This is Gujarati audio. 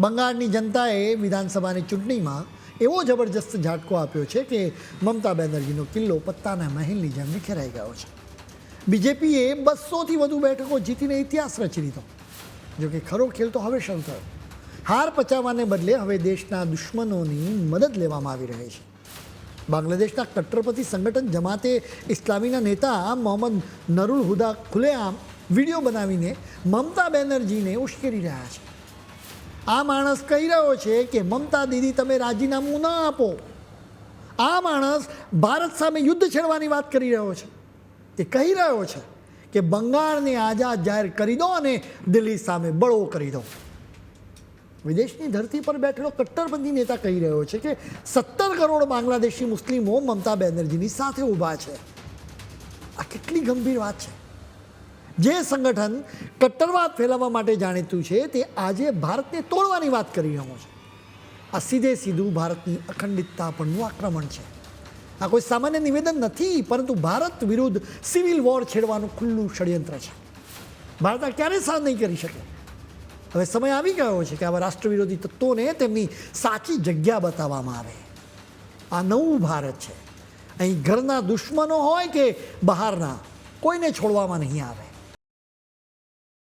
બંગાળની જનતાએ વિધાનસભાની ચૂંટણીમાં એવો જબરજસ્ત ઝાટકો આપ્યો છે કે મમતા બેનર્જીનો કિલ્લો પત્તાના મહેલની જેમ વિખેરાઈ ગયો છે. બીજેપીએ 200થી વધુ બેઠકો જીતીને ઇતિહાસ રચી લીધો. જોકે ખરો ખેલ તો હવે શરૂ થયો. હાર પચાવવાને બદલે હવે દેશના દુશ્મનોની મદદ લેવામાં આવી રહી છે. બાંગ્લાદેશના કટ્ટરપંથી સંગઠન જમાતે ઇસ્લામીના નેતા મોહમ્મદ નરુલ હુદા ખુલ્લેઆમ વિડીયો બનાવીને મમતા બેનર્જીને ઉશ્કેરી રહ્યા છે. આ માણસ કહી રહ્યો છે કે મમતા દીદી તમે રાજીનામું ન આપો. આ માણસ ભારત સામે યુદ્ધ છેડવાની વાત કરી રહ્યો છે. એ કહી રહ્યો છે કે બંગાળને આઝાદ જાહેર કરી દો અને દિલ્હી સામે બળવો કરી દો. વિદેશની ધરતી પર બેઠેલો કટ્ટરપંથી નેતા કહી રહ્યો છે કે 17 કરોડ બાંગ્લાદેશી મુસ્લિમો મમતા બેનર્જીની સાથે ઊભા છે. આ કેટલી ગંભીર વાત છે. જે સંગઠન કટ્ટરવાદ ફેલાવવા માટે જાણીતું છે તે આજે ભારતને તોડવાની વાત કરી રહ્યો છે. આ સીધે સીધું ભારતની અખંડિતતા પરનું આક્રમણ છે. આ કોઈ સામાન્ય નિવેદન નથી, પરંતુ ભારત વિરુદ્ધ સિવિલ વોર છેડવાનું ખુલ્લું ષડયંત્ર છે. ભારત આ ક્યારેય સહન નહીં કરી શકે. હવે સમય આવી ગયો છે કે આવા રાષ્ટ્રવિરોધી તત્વોને તેમની સાચી જગ્યા બતાવવામાં આવે. આ નવું ભારત છે. અહીં ઘરના દુશ્મનો હોય કે બહારના, કોઈને છોડવામાં નહીં આવે.